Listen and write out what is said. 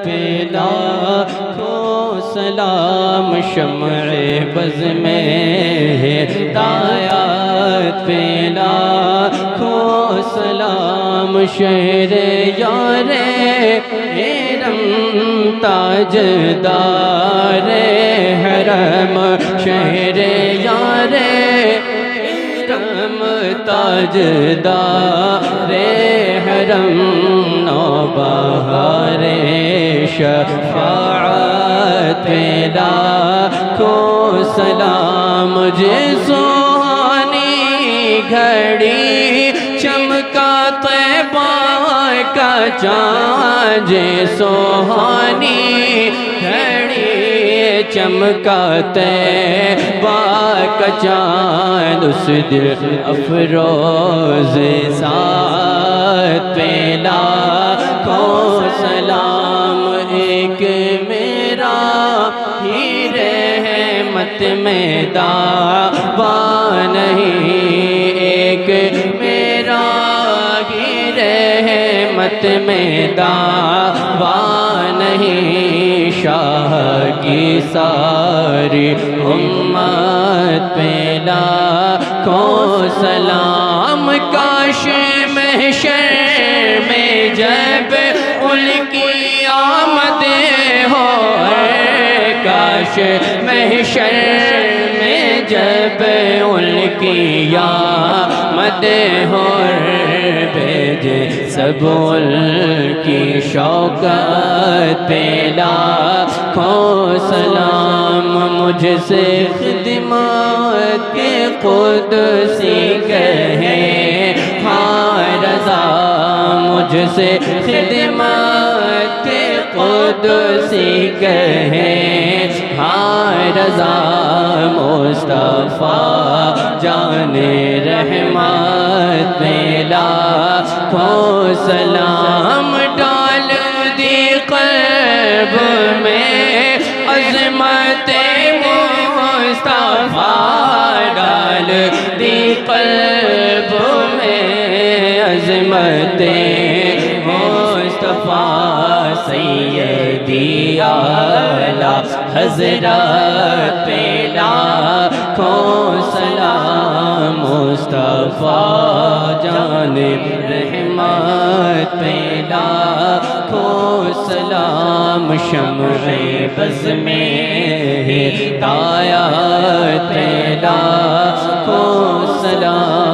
پہ لاکھوں سلام، شمع بز میں ہدایت پہ لاکھوں سلام، شہر یار حرم تاجدار حرم، شہر یار حرم تاجدار حرم، نوبہار شفاعت پہ لاکھوں سلام، مجھے سہانی گھڑی چمکا طیبہ کا چاند، سہانی گھڑی چمکا طیبہ کا چاند، اس دل افروز ساتھ پہ لاکھوں سلام، ایک میرا ہی رحمت میں دعویٰ نہیں، ایک میرا ہی رحمت میں دعویٰ نہیں، شاہ کی ساری امت پہ لاکھوں سلام، کاش محشر میں جب ان کی آمد ہو، کاش محشر میں جب ان کی آمد ہو، بھیجے سب ان کی شوکت پہ لاکھوں سلام، مجھ سے خدمت کے قدسی کہیں ہاں رضا، مجھ سے خدمت کے قدسی کہیں ہاں رضا، مصطفیٰ جان رحمت پہ لاکھوں سلام، ڈال دی قلب میں عظمت مصطفیٰ، ڈال دی قلب میں عظمت مصطفیٰ، سیدی اعلیٰ حضرت پہ لاکھوں سلام، مصطفیٰ جان رحمت پہ لاکھوں سلام، شمع بز میں ہدایت پہ لاکھوں سلام۔